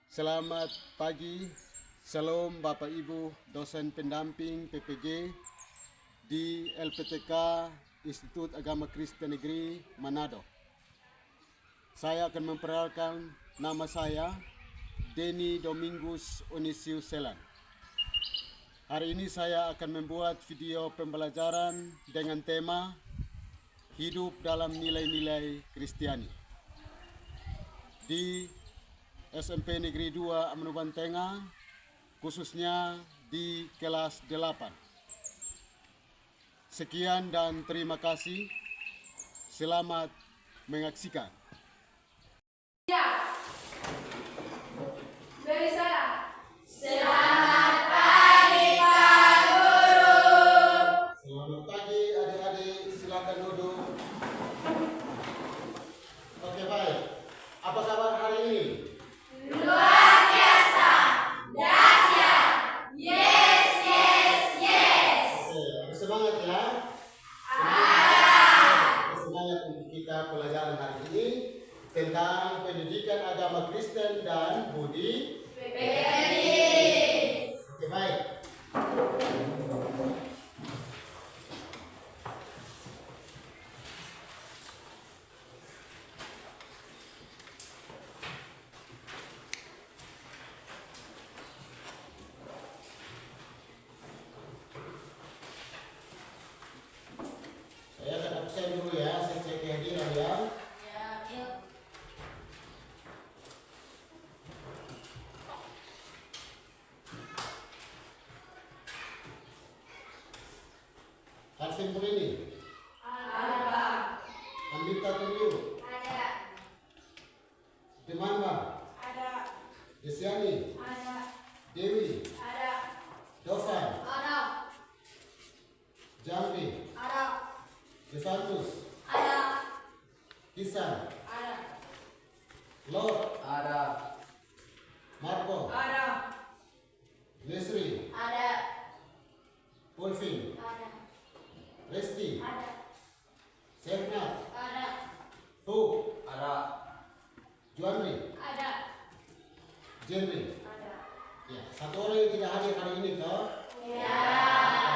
Selamat pagi, Shalom Bapak Ibu dosen pendamping PPG di LPTK Institut Agama Kristen Negeri Manado. Saya akan memperkenalkan nama saya Denny Domingus Onisius Selan. Hari ini saya akan membuat video pembelajaran dengan tema Hidup dalam Nilai-nilai Kristiani di SMP Negeri 2 Amanuban Tengah, khususnya di kelas 8. Sekian dan terima kasih. Selamat menyaksikan. Ya, dari saya. Selamat pagi adik-adik, silakan duduk. Oke, baik. Apa kabar hari ini? Luar biasa. Dahsyat. Yes. Oke, semangat ya. Semangat untuk kita pelajaran hari ini tentang pendidikan agama Kristen dan budi pekerti. Oke, baik. Saya akan absen dulu ya, saya cek kehadiran ya. Harsin Burini, Ada. Andita Tulio, Ada. Demanda, Ada. Desiani, Ada. Dewi, Ada. Dovan, Ada. Jambi, Ada. Desantus, Ada. Kisan, Ada. Lord, Ada. Marco, Ada. Lesri, Ada. Wolfing, Ada. Resti, Ada. Sernat, Ada. Hu, Ada. Juanri, Ada. Jenri. Ada. Ya, satu orang yang tidak hadir hari ini toh? Ya.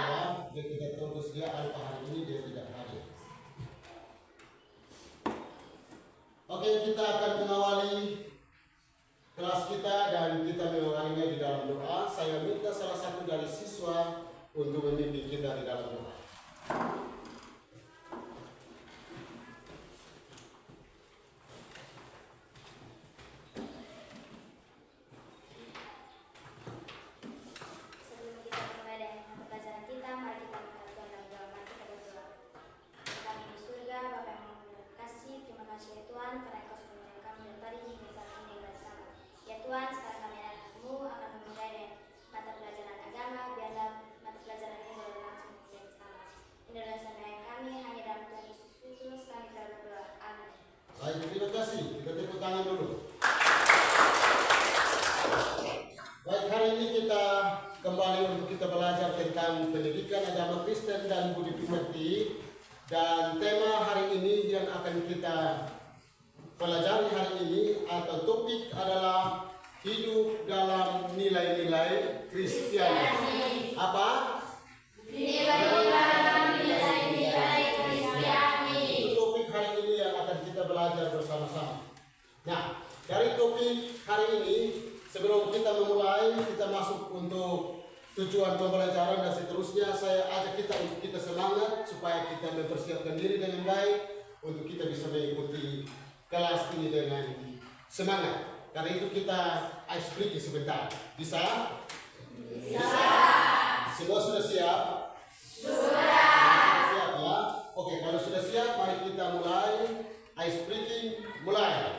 Ya, dia tidak terus dia alfa hari ini dia tidak hadir. Oke, kita akan mengawali kelas kita dan kita mengawalinya di dalam doa. Saya minta salah satu dari siswa untuk memimpin kita di dalam doa. Sebelum kita mulai dengan pembelajaran kita, mari kita menghadap Tuhan dalam doa. Mari kita berdoa. Kami di surga, Bapa yang Maha Kasih, terima kasih ya Tuhan karena Engkau sudah menyertai kami dari tadi hingga saat ini dengan bersama. Ya Tuhan, sekarang kami anak-anakmu akan memulai dengan mata pelajaran agama, biarlah mata pelajaran ini boleh langsung menjadi bersama. Ini adalah sembahyang kami hanya dalam Tuhan Yesus Kristus, kami telah berdoa. Amin. Baik, terima kasih. Kita tepuk tangan dulu. Baik, hari ini kita kembali untuk kita belajar tentang pendidikan agama Kristen dan budi pekerti. Dan tema hari ini yang akan kita pelajari hari ini atau topik adalah hidup dalam nilai-nilai Kristiani. Apa? Nilai-nilai Kristiani. Itu topik hari ini yang akan kita belajar bersama-sama. Nah, dari topik hari ini, sebelum kita memulai, kita masuk untuk tujuan pembelajaran dan seterusnya, saya ajak kita untuk kita semangat supaya kita mempersiapkan diri dengan baik untuk kita bisa mengikuti kelas ini dengan semangat. Karena itu kita ice breaking sebentar. Bisa? Semua sudah siap? Siap ya? Oke, kalau sudah siap, mari kita mulai. Ice breaking, mulai.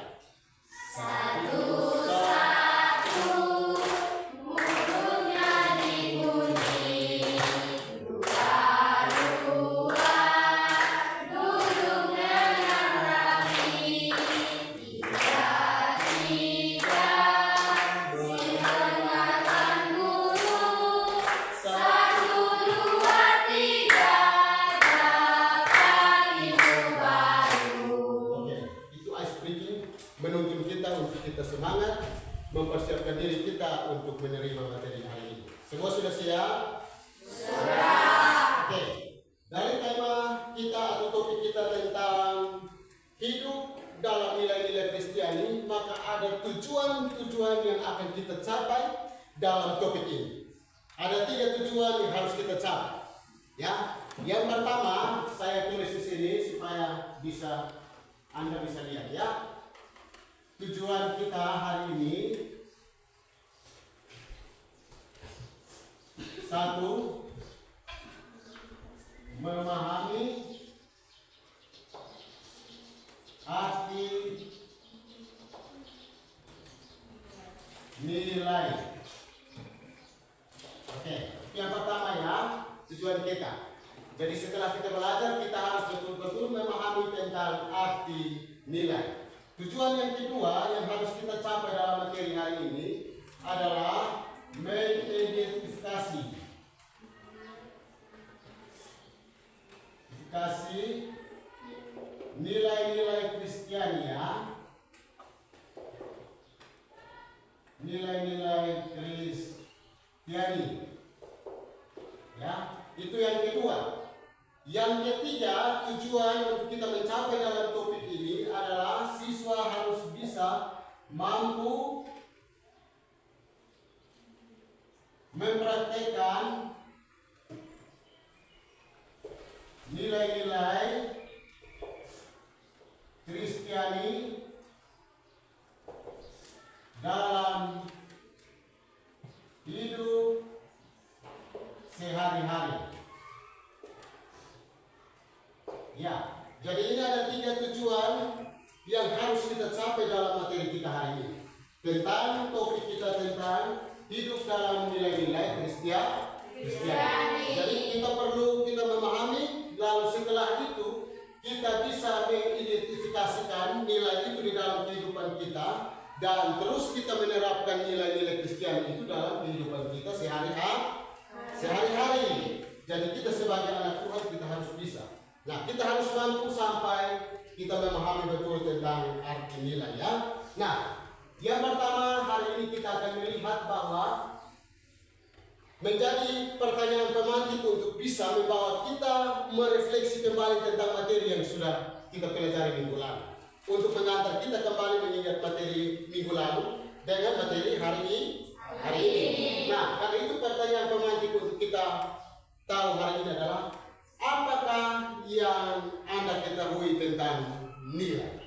Oke, itu ice breaking. mempersiapkan diri kita untuk menerima materi hari ini. Semua sudah siap? Oke. Dari tema kita atau topik kita tentang hidup dalam nilai-nilai Kristiani, maka ada tujuan-tujuan yang akan kita capai dalam topik ini. Ada 3 tujuan yang harus kita capai. Ya, yang pertama saya tulis di sini supaya Anda bisa lihat ya. Tujuan kita hari ini 1. Memahami arti nilai. Oke, yang pertama ya, tujuan kita. Jadi setelah kita belajar, kita harus betul-betul memahami tentang arti nilai. Tujuan yang kedua yang harus kita capai dalam materi hari ini adalah mengidentifikasi nilai-nilai Kristiania, nilai-nilai Kristiani. Ya, itu yang kedua. Yang ketiga, tujuan untuk kita mencapai dalam topik ini adalah siswa harus bisa mampu mempraktekkan nilai-nilai Kristiani dalam hidup sehari-hari. Ya, jadi ini ada 3 tujuan yang harus kita capai dalam materi kita hari ini. Tentang topik kita tentang hidup dalam nilai-nilai Kristiani. Jadi kita memahami, lalu setelah itu kita bisa mengidentifikasikan nilai itu di dalam kehidupan kita, dan terus kita menerapkan nilai-nilai Kristiani itu dalam kehidupan kita sehari-hari. Jadi kita sebagai anak Tuhan kita harus bisa. Nah, kita harus mampu sampai kita memahami betul tentang arti nilai ya. Nah, yang pertama hari ini kita akan melihat bahwa menjadi pertanyaan pemantik untuk bisa membawa kita merefleksi kembali tentang materi yang sudah kita pelajari minggu lalu. Untuk mengantar kita kembali mengingat materi minggu lalu dengan materi hari ini. Nah, karena itu pertanyaan pemantik untuk kita tahu hari ini adalah apakah yang Anda ketahui tentang nilai?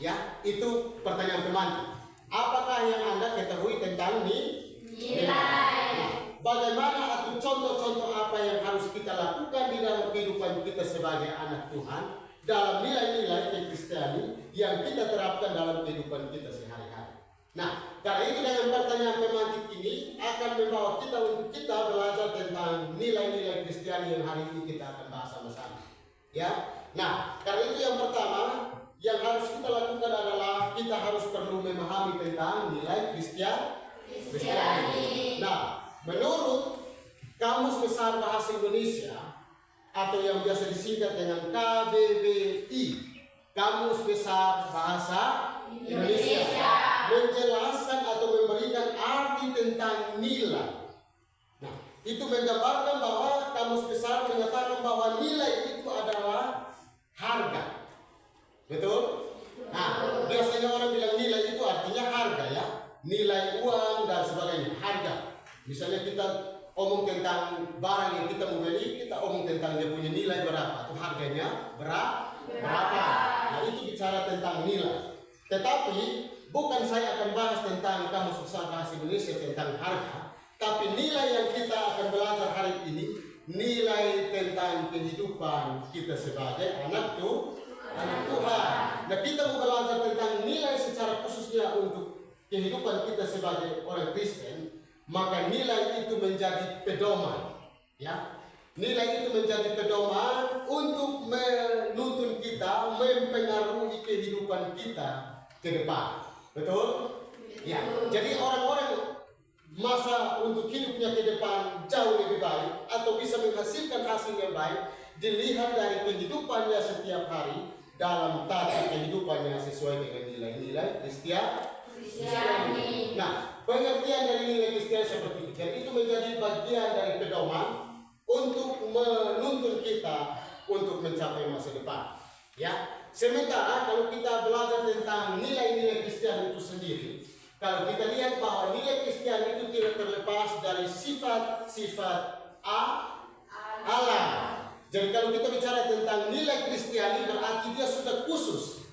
Ya, itu pertanyaan pemantik. Apakah yang Anda ketahui tentang nilai? Nah, bagaimana atau contoh-contoh apa yang harus kita lakukan di dalam kehidupan kita sebagai anak Tuhan dalam nilai-nilai Kristiani yang kita terapkan dalam kehidupan kita sehari-hari. Nah, karena itu dengan pertanyaan pemantik ini akan membawa kita untuk kita belajar tentang nilai-nilai Kristiani yang hari ini kita akan bahas sama-sama. Ya, nah karena itu yang pertama yang harus kita lakukan adalah kita harus perlu memahami tentang nilai Kristiani. Nah, menurut Kamus Besar Bahasa Indonesia atau yang biasa disingkat dengan KBBI, Kamus Besar Bahasa Indonesia, menjelaskan atau memberikan arti tentang nilai. Nah, itu menggambarkan bahwa Kamus Besar mengatakan bahwa nilai itu adalah harga. Betul? Nah, biasanya orang bilang nilai itu artinya harga ya. Nilai uang dan sebagainya, harga. Misalnya kita omong tentang barang yang kita mau beli, kita omong tentang dia punya nilai berapa atau harganya berapa. Nah, itu bicara tentang nilai. Tetapi bukan saya akan bahas tentang Kamus Besar Bahasa Indonesia tentang harga, tapi nilai yang kita akan belajar hari ini nilai tentang kehidupan kita sebagai anak Tuhan. Nah, kita mau belajar tentang nilai secara khususnya untuk kehidupan kita sebagai orang Kristen, maka nilai itu menjadi pedoman, ya. Nilai itu menjadi pedoman untuk menuntun kita, mempengaruhi kehidupan kita ke depan. Betul? Ya. Jadi orang-orang masa untuk hidupnya ke depan jauh lebih baik atau bisa menghasilkan hasil yang baik dilihat dari kehidupannya setiap hari dalam tata kehidupannya sesuai dengan nilai-nilai Kristiani. seperti itu. Jadi itu menjadi bagian dari pedoman untuk menuntun kita untuk mencapai masa depan. Ya, sementara kalau kita belajar tentang nilai-nilai Kristen itu sendiri, kalau kita lihat bahwa nilai Kristen itu tidak terlepas dari sifat-sifat Allah. Jadi kalau kita bicara tentang nilai Kristiani, berarti dia sudah khusus.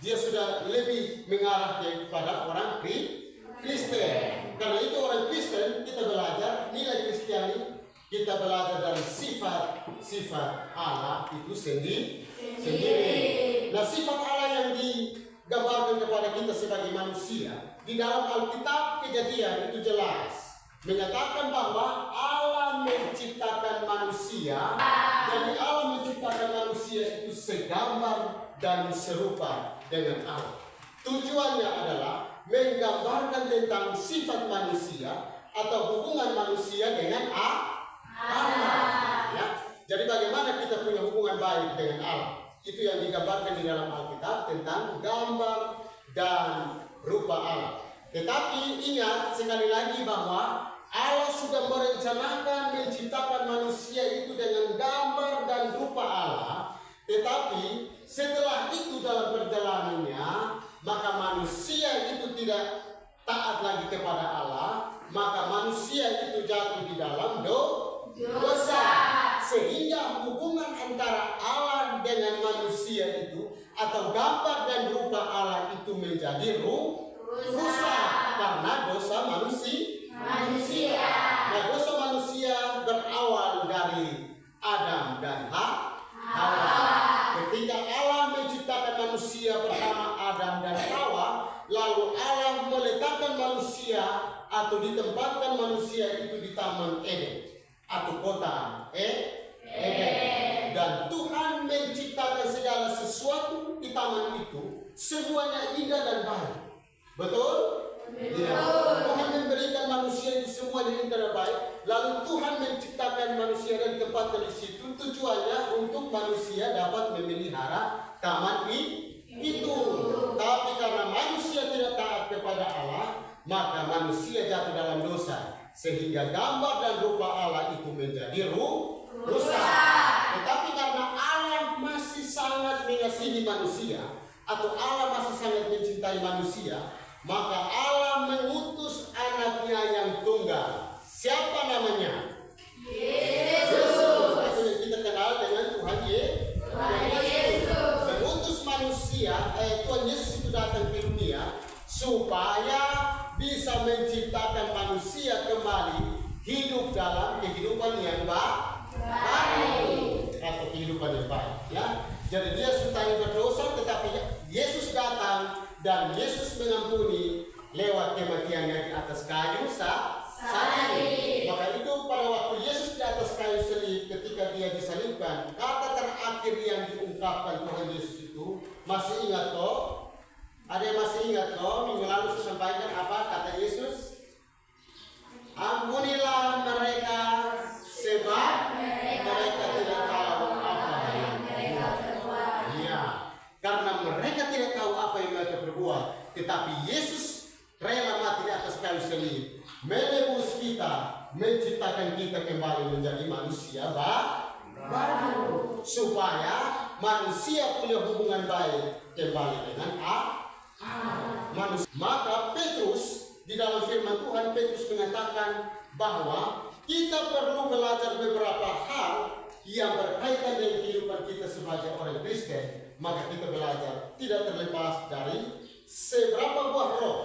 Dia sudah lebih mengarah kepada orang Kristen. Karena itu orang Kristen, kita belajar nilai Kristiani, kita belajar dari sifat-sifat Allah itu sendiri. Nah, sifat Allah yang digambarkan kepada kita sebagai manusia di dalam Alkitab Kejadian itu jelas menyatakan bahwa Allah menciptakan manusia. Jadi Allah menciptakan manusia itu segambar dan serupa dengan Allah. Tujuannya adalah menggambarkan tentang sifat manusia atau hubungan manusia dengan Allah. Ya. Jadi bagaimana kita punya hubungan baik dengan Allah? Itu yang digambarkan di dalam Alkitab tentang gambar dan rupa Allah. Tetapi ingat sekali lagi bahwa Allah sudah merencanakan menciptakan manusia itu dengan gambar dan rupa Allah. Tetapi setelah itu dalam perjalanannya, maka manusia itu tidak taat lagi kepada Allah, maka manusia itu jatuh di dalam dosa. Sehingga hubungan antara Allah dengan manusia itu atau gambar dan rupa Allah itu menjadi rusak karena dosa manusia. Nah, dosa manusia berawal dari Adam dan Hawa. Ketika Allah menciptakan manusia bersama Adam dan Hawa, lalu Allah meletakkan manusia atau ditempatkan manusia itu di Taman Eden atau kota Eden. Dan Tuhan menciptakan segala sesuatu di taman itu, semuanya indah dan baik. Betul? Ya. Tuhan memberikan manusia itu semuanya indah dan baik. Lalu Tuhan menciptakan manusia dan tempatkan di situ. Tujuannya untuk manusia dapat memelihara taman itu. Tapi karena manusia tidak taat kepada Allah, maka manusia jatuh dalam dosa. Sehingga gambar dan rupa Allah itu menjadi rusak. Tetapi karena Allah masih sangat mengasihi manusia, atau Allah masih sangat mencintai manusia, maka Allah mengutus anaknya yang tunggal. Siapa namanya? Yesus. Itu yang kita kenal dengan Tuhan Yesus. Mengutus manusia, Tuhan Yesus itu datang ke dunia supaya bisa menciptakan manusia kembali hidup dalam kehidupan yang baik atau kehidupan yang baik. Ya, jadi dia sudah berdosa, tetapi Yesus datang dan Yesus mengampuni lewat kematiannya di atas kayu salib. Maka itu pada waktu Yesus di atas kayu salib, ketika dia disalibkan, kata terakhir yang diungkapkan Tuhan Yesus itu, masih ingat toh? Ada yang masih ingat toh? Minggu lalu saya sampaikan apa kata Yesus? Ampunilah mereka sebab mereka tidak tahu apa yang mereka perbuat. Iya, karena mereka tidak tahu apa yang mereka perbuat. Tetapi Yesus rela mati di atas kayu salib, menebus kita, menciptakan kita kembali menjadi manusia baru, supaya manusia punya hubungan baik kembali dengan manusia. Maka Petrus di dalam firman Tuhan, Petrus mengatakan bahwa kita perlu belajar beberapa hal yang berkaitan dengan kehidupan kita sebagai orang Kristen. Maka kita belajar tidak terlepas dari seberapa buah roh?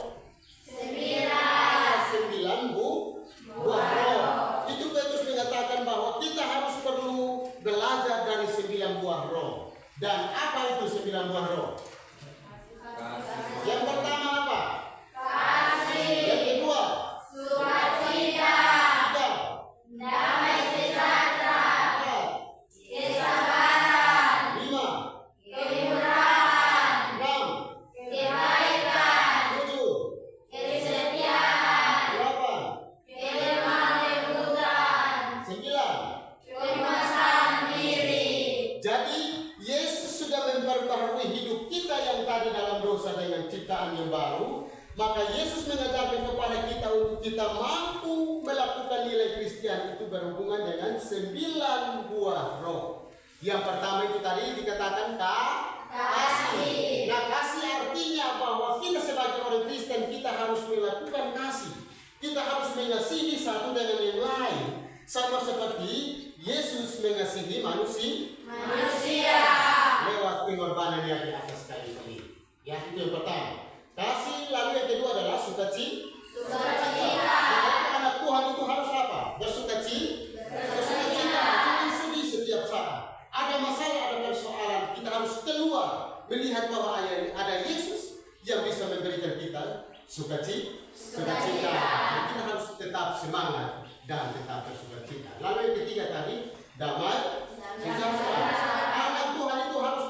9 buah roh. Itu Petrus mengatakan bahwa kita harus perlu belajar dari 9 buah roh. Dan apa itu 9 buah roh? Yang pertama apa? Kasih. Yang kedua? Sukacita. Tiga. Damai sejahtera. 4. Kesabaran. 5. Kemurahan. 6. Kebaikan. 7. kepada kita untuk kita mampu melakukan nilai Kristen itu berhubungan dengan 9 buah roh. Yang pertama itu tadi dikatakan kasih. Nah, kasih artinya bahwa kita sebagai orang Kristen kita harus melakukan kasih. Kita harus mengasihi satu dengan yang lain. Sama seperti Yesus mengasihi manusia lewat pengorbanan yang di atas kayu salib. Ya, itu yang pertama. Kasih, lalu yang kedua adalah sukacita. Anak Tuhan itu harus apa? Bersukacita. Jangan sedih setiap saat. Ada masalah, ada persoalan, kita harus keluar melihat bahwa ada Yesus yang bisa memberikan kita sukacita. Dan kita harus tetap semangat dan tetap bersukacita. Lalu yang ketiga tadi, damai sejahtera. Anak Tuhan itu harus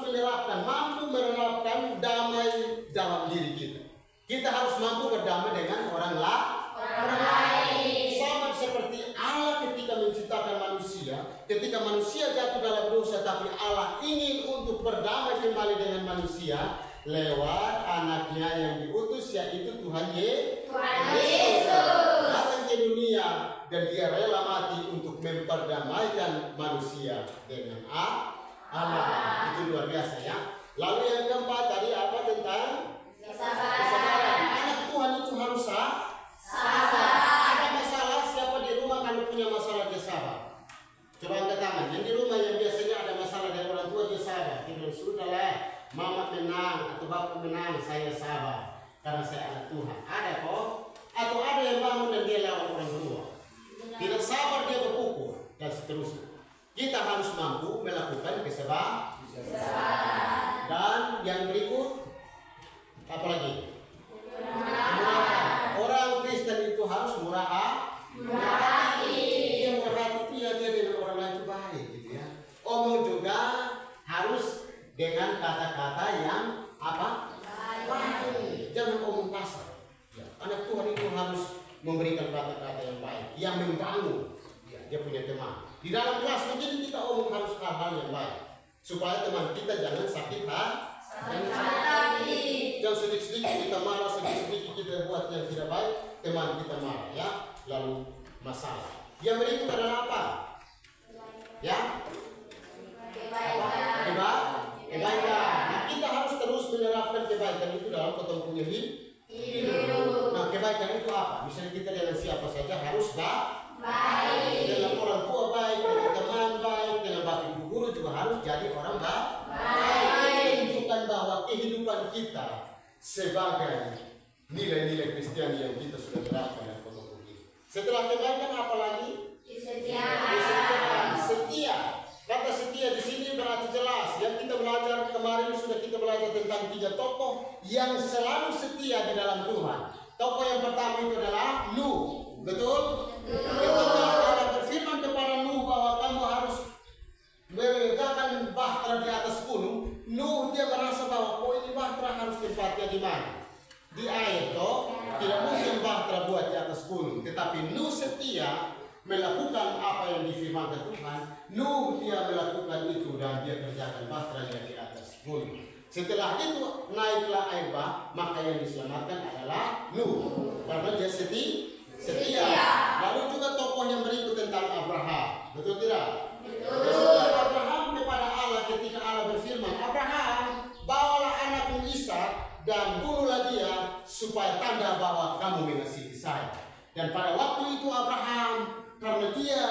mampu menerapkan damai dalam diri kita. Kita harus mampu berdamai dengan orang lain. Sama seperti Allah ketika menciptakan manusia, ketika manusia jatuh dalam dosa, tapi Allah ingin untuk berdamai kembali dengan manusia lewat anaknya yang diutus, yaitu Tuhan Yesus. Datang ke dunia dan dia rela mati untuk memperdamaikan manusia dengan Allah. Itu luar biasa ya. Lalu yang keempat tadi apa tentang kesabaran. Anak Tuhan itu harus sabar. Ada masalah, siapa di rumah kalau punya masalah dia sabar? Coba angkat tangan. Yang di rumah yang biasanya ada masalah dari orang tua dia sabar. Dia bilang, sudahlah, mama menang atau bapak menang, saya sabar karena saya anak Tuhan. Ada kok? Atau ada yang bangun dan dia lawan orang tua. Tidak sabar dia berpukul dan seterusnya. Kita harus mampu melakukan kesabaran. Dan yang berikut apa lagi? Murah. Orang Kristen itu harus murah hati. Dia murah hati itu ya dia dengan orang lain itu baik gitu ya. Omong juga harus dengan kata-kata yang apa? Baik. Jangan omong kasar. Ya. Anak Tuhan itu harus memberikan kata-kata yang baik, yang membangun. Ya, dia punya teman. Di dalam kelas mungkin kita omong harus hal-hal yang baik supaya teman kita jangan sakit hati. Jangan sedikit-sedikit kita marah, sedikit-sedikit kita buat yang tidak baik, teman kita marah ya. Lalu masalah. Yang berikut adalah apa? Ya? Kebaikan. Nah, kita harus terus menerapkan kebaikan itu dalam ketempunya hidup. Nah, kebaikan itu apa? Misalnya kita dengan siapa saja harus baik. Dengan orang tua baik, dengan teman baik, dengan bapak ibu guru juga harus jadi orang baik. Menunjukkan bahwa kehidupan kita sebagai nilai-nilai Kristiani yang kita sudah terapkan dalam kehidupan kita. Setelah kebaikan apa lagi? Kesetiaan. Setia. Kata setia di sini berarti jelas. Yang kita belajar kemarin sudah kita belajar tentang 3 tokoh yang selalu setia di dalam Tuhan. Tokoh yang pertama itu adalah Nuh. Betul? Ketika Allah berfirman kepada Nuh bahwa kamu harus menegakkan bahtera di atas gunung, Nuh dia merasa bahwa ini bahtera harus tempatnya di mana? Di air toh. Tidak mungkin bahtera buat di atas gunung. Tetapi Nuh setia melakukan apa yang difirmankan Tuhan. Nuh dia melakukan itu dan dia kerjakan bahtera yang di atas gunung. Setelah itu naiklah air bah, maka yang diselamatkan adalah Nuh karena dia setia. Lalu juga tokoh yang berikut tentang Abraham. Betul tidak? Betul. Abraham kepada Allah ketika Allah berfirman, Abraham, bawalah anakmu Ishak dan bunuhlah dia supaya tanda bahwa kamu mengasihi saya. Dan pada waktu itu Abraham karena dia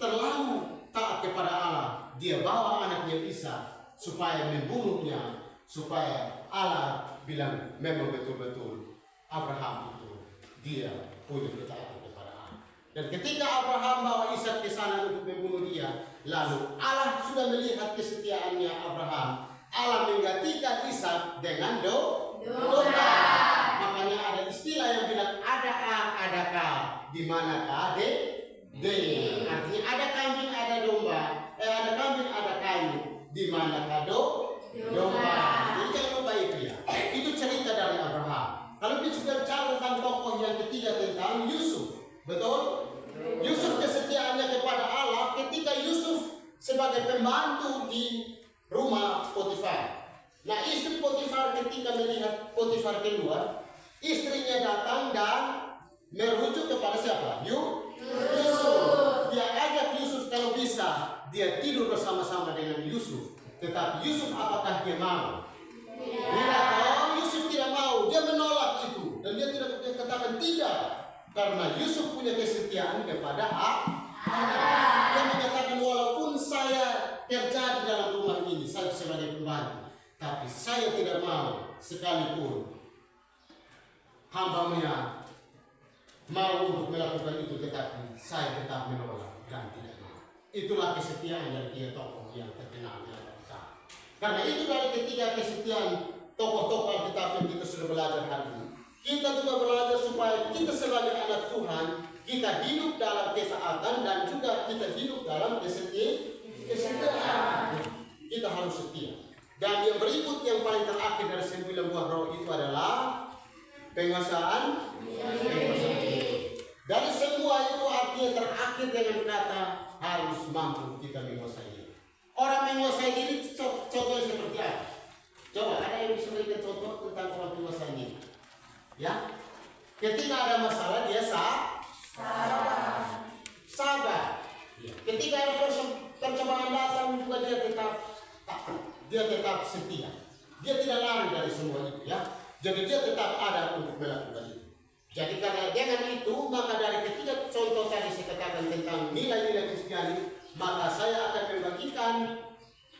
terlalu taat kepada Allah, dia bawa anaknya Ishak supaya membunuhnya, supaya Allah bilang memang betul-betul Abraham itu dia punya ketaatan kepada Allah. Dan ketika Abraham bawa Ishak ke sana untuk membunuh dia, lalu Allah sudah melihat kesetiaannya Abraham. Allah menggantikan Ishak dengan domba. Makanya ada istilah yang bilang ada A, ada K, di manakah D? Artinya ada kambing, ada domba. Ada kambing, ada kayu. Di manakah domba? Jadi jangan lupa itu ya. Itu cerita dari Abraham. Kalau kita bicara tentang tokoh yang ketiga tentang Yusuf, betul? Yusuf kesetiaannya kepada Allah ketika Yusuf sebagai pembantu di rumah Potifar. Nah, istri Potifar ketika melihat Potifar keluar, istrinya datang dan kepada siapa? Yusuf. Dia ajak Yusuf kalau bisa dia tidur bersama-sama dengan Yusuf. Tetapi Yusuf apakah dia mau? Tidak. Oh, Yusuf tidak mau. Dia menolak itu dan dia tidak katakan tidak karena Yusuf punya kesetiaan kepada Allah. Dia menyatakan walaupun saya kerja di dalam rumah ini, saya sebagai pembantu, tapi saya tidak mau sekalipun hamba-Nya mau untuk melakukan itu, tetapi saya tetap menolak dan tidak mau. Itulah kesetiaan dari dia tokoh yang terkenal di Alkitab. Karena itu dari ketiga kesetiaan tokoh-tokoh Alkitab yang kita sudah belajar hari ini, kita juga belajar supaya kita sebagai anak Tuhan, kita hidup dalam ketaatan dan juga kita hidup dalam kesetiaan. Kita harus setia. Dan yang berikut yang paling terakhir dari 9 buah roh itu adalah penguasaan. Dari semua itu artinya terakhir dengan kata harus mampu kita menguasai. Orang menguasai diri contohnya seperti apa? Coba ada yang bisa berikan contoh tentang orang menguasai diri? Ya, ketika ada masalah dia sabar. Ya. Ketika ada percobaan datang juga dia tetap setia. Dia tidak lari dari semua itu ya. Jadi dia tetap ada untuk melakukan itu. Jadi karena dengan itu maka dari ketiga contoh tadi saya katakan tentang nilai-nilai Kristiani, maka saya akan membagikan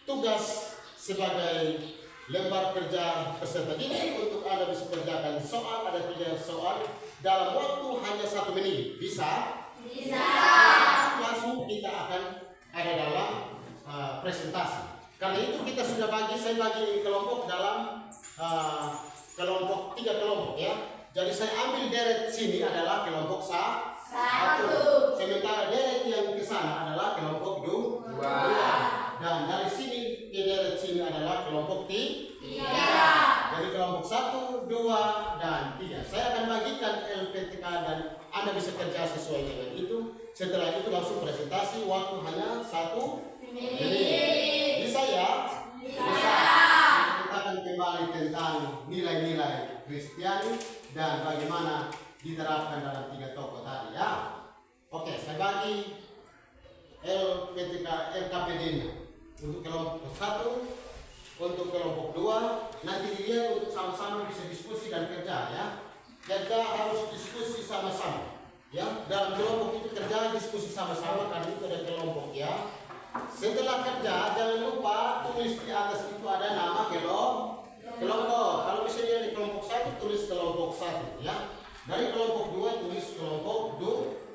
tugas sebagai lembar kerja peserta didik untuk Anda bisa kerjakan soal. Ada 3 soal dalam waktu hanya 1 menit. Bisa? Bisa. Langsung kita akan ada dalam presentasi. Karena itu kita sudah saya bagi kelompok dalam kelompok 3 kelompok ya. Jadi saya ambil deret sini adalah kelompok 1. Sementara deret yang ke sana adalah kelompok 2. Dan dari sini ke deret sini adalah kelompok 3. Jadi kelompok 1, 2, dan 3. Saya akan bagikan LPTK dan Anda bisa kerja sesuai dengan itu. Setelah itu langsung presentasi, waktu hanya 1 menit. Bisa ya? Bisa. Kita akan kembali tentang nilai-nilai Kristiani dan bagaimana diterapkan dalam 3 tokoh tadi ya. Oke, saya bagi LKPD-nya untuk kelompok 1, untuk kelompok 2. Nanti dilihat untuk sama-sama bisa diskusi dan kerja ya. Kerja harus diskusi sama-sama ya. Dalam kelompok itu kerja diskusi sama-sama karena itu ada kelompok ya. Setelah kerja jangan lupa tulis di atas itu ada nama kelompok. Kalau misalnya di kelompok 1 tulis kelompok 1 ya. Dari kelompok 2 tulis kelompok 2.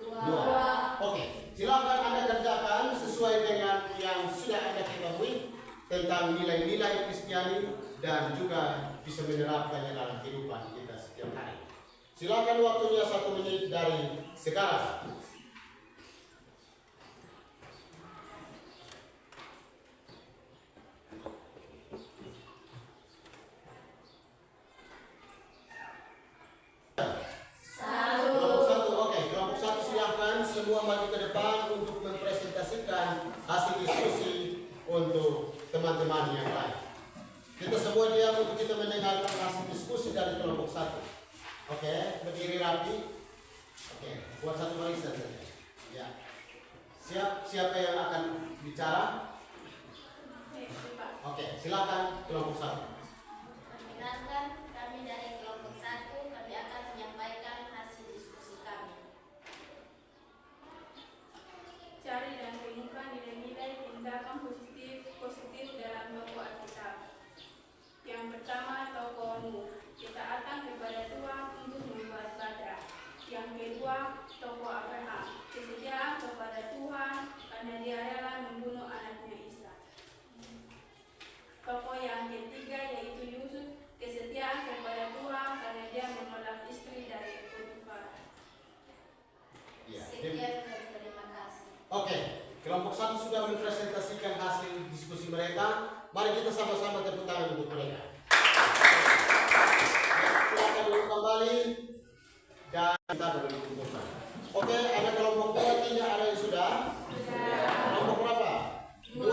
Oke, silakan Anda kerjakan sesuai dengan yang sudah Anda ketahui tentang nilai-nilai Kristiani dan juga bisa menerapkannya dalam kehidupan kita setiap hari. Silakan waktunya 1 menit dari sekarang. Semua maju ke depan untuk mempresentasikan hasil diskusi untuk teman-teman yang lain. Kita semua diam untuk kita mendengarkan hasil diskusi dari kelompok 1. Oke, berdiri rapi. Oke, buat satu barisan saja. Ya. Siapa yang akan bicara? Oke, silakan kelompok 1. Perkenalkan, kami dari kelompok 1, kami akan menyampaikan hasil diskusi kami. Cari dan temukan nilai-nilai tindakan positif dalam tokoh Alkitab. Yang pertama, tokoh Nuh, ketaatan kepada Tuhan untuk membuat bahtera. Yang kedua, tokoh Abraham, kesetiaan kepada Tuhan karena dia rela membunuh anaknya Ishak. Tokoh yang ketiga yaitu Yusuf, kesetiaan kepada Tuhan karena dia menolak istri dari Potifar. Sekian dan terima kasih. Oke, kelompok 1 sudah mempresentasikan hasil diskusi mereka. Mari kita sama-sama tepuk tangan untuk mereka. Silakan duduk kembali dan kita berkumpul. Oke, ada kelompok 2, 3, ada yang sudah? Kelompok berapa? 2.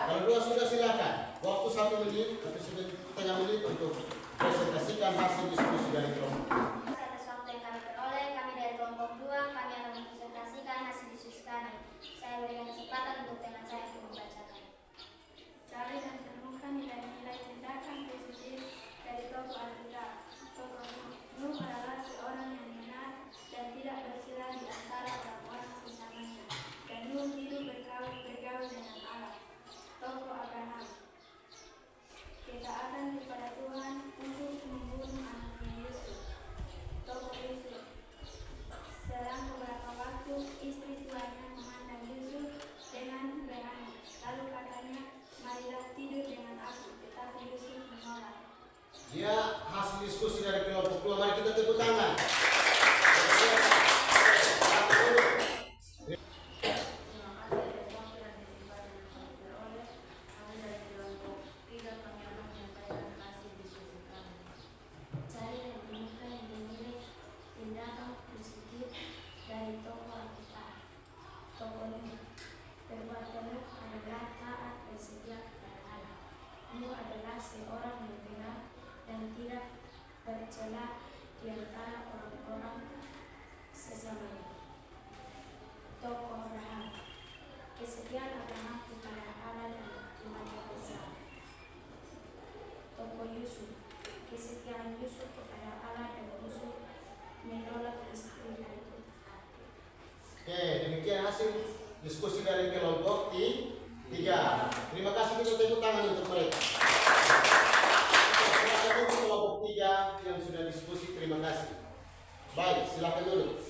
Kalau 2 sudah silakan. Waktu 1 menit atau 1,5 menit untuk presentasikan hasil diskusi dari kelompok. Atas waktu yang kami peroleh, kami dari kelompok 2 positif dari tokoh Alkitab. Tokoh Nuh. Perbuatan Nuh adalah taat dan setia kepada Allah. Nuh adalah seorang yang benar dan tidak tercela di antara orang-orang sesamanya. Tokoh Abraham. Kesetiaan Abraham kepada Allah dan imannya besar. Tokoh Yusuf. Kesetiaan Yusuf kepada Allah dan Yusuf menolak istri dari Potifar. Oke, demikian hasil diskusi dari kelompok 3. Terima kasih, kita tepuk tangan untuk mereka. Silakan duduk kelompok 3 yang sudah diskusi, terima kasih. Baik, silakan duduk.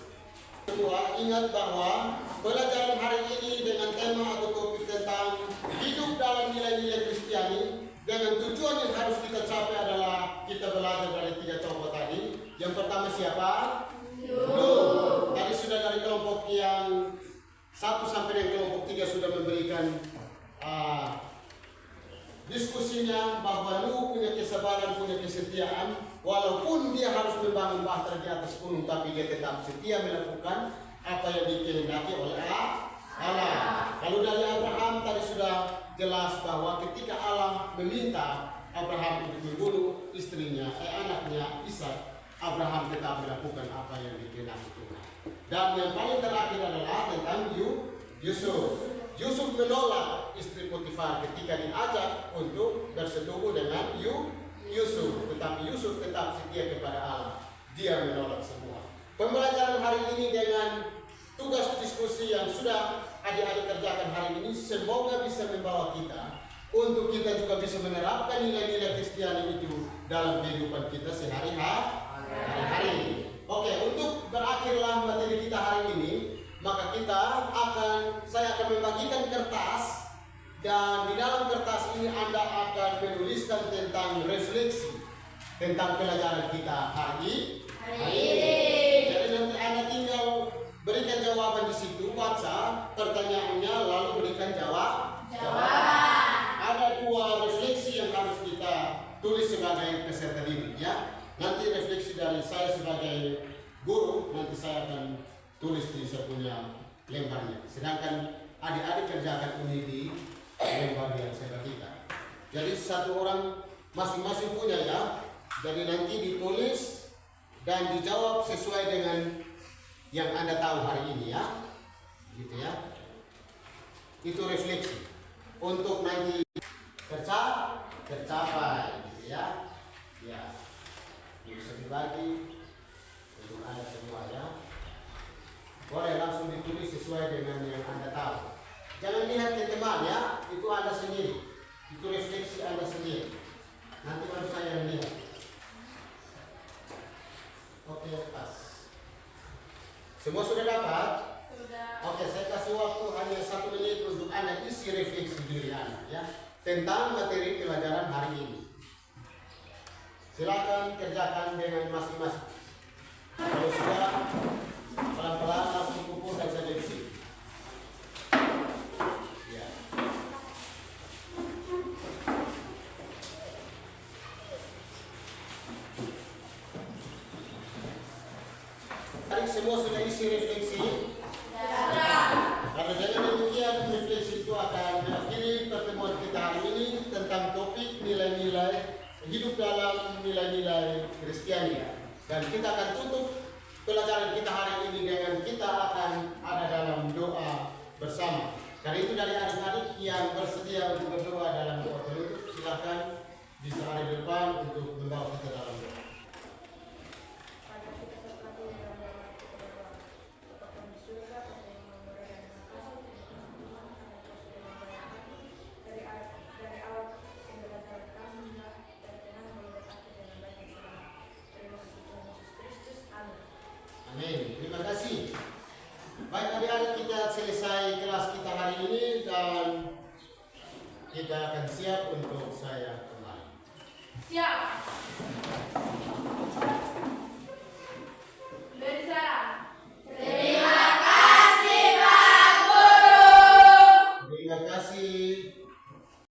Kedua, ingat bahwa pelajaran hari ini dengan tema atau topik tentang hidup dalam nilai-nilai Kristiani dengan tujuan yang harus kita capai adalah kita belajar dari 3 tokoh tadi. Yang pertama siapa? Nuh. Tadi sudah dari kelompok yang 1 sampai dengan kelompok 3 sudah memberikan diskusinya bahwa Nuh punya kesabaran, punya kesetiaan. Walaupun dia harus membangun bahtera di atas gunung, tapi dia tetap setia melakukan apa yang dikehendaki oleh Allah. Kalau dari Abraham tadi sudah jelas bahwa ketika Allah meminta Abraham untuk membunuh istrinya, anaknya Ishak, Abraham tetap melakukan apa yang dikehendaki Tuhan. Dan yang paling terakhir adalah tentang Yusuf. Yusuf menolak istri Potifar ketika diajak untuk bersetubuh dengan Yusuf, tetapi Yusuf tetap setia kepada Allah. Dia menolak semua. Pembelajaran hari ini dengan tugas diskusi yang sudah adik-adik kerjakan hari ini semoga bisa membawa kita untuk kita juga bisa menerapkan nilai-nilai Kristiani itu dalam kehidupan kita sehari-hari. Oke, untuk berakhirlah materi kita hari ini, maka saya akan membagikan kertas. Dan di dalam kertas ini Anda akan menuliskan tentang refleksi tentang pelajaran kita hari ini. Jadi nanti Anda tinggal berikan jawaban di situ, baca pertanyaannya lalu berikan jawab. Ada 2 refleksi yang harus kita tulis sebagai peserta didik ya. Nanti refleksi dari saya sebagai guru, nanti saya akan tulis di saya punya lembarnya. Sedangkan adik-adik kerjakan ini di lembar yang saya bagikan. Jadi 1 orang masing-masing punya ya. Jadi nanti ditulis dan dijawab sesuai dengan yang Anda tahu hari ini ya. Gitu ya. Itu refleksi. Untuk nanti tercapai gitu ya. Ya. Bisa dibagi untuk Anda semua ya. Boleh langsung ditulis sesuai dengan yang Anda tahu. Jangan lihat ke teman ya, itu Anda sendiri. Itu refleksi Anda sendiri. Nanti baru saya yang lihat. Oke, pas. Semua sudah dapat? Sudah. Oke, saya kasih waktu hanya 1 menit untuk Anda isi refleksi diri Anda ya tentang materi pelajaran hari ini. Silakan kerjakan dengan masing-masing. Kalau sudah pelan-pelan langsung kumpul dan saya di sini. Ya. Tadi semua sudah isi refleksi. Kalau dengan demikian refleksi itu akan mengakhiri pertemuan kita hari ini tentang topik nilai-nilai hidup dalam nilai-nilai Kristiani. Dan kita akan tutup pelajaran kita hari ini dengan kita akan ada dalam doa bersama. Karena itu dari adik-adik yang bersedia untuk berdoa dalam doa penutup, silakan di hari depan untuk membawa kita dalam doa. Amin. Terima kasih. Baik adik-adik, kita selesai kelas kita hari ini dan kita akan siap untuk saya kembali. Siap.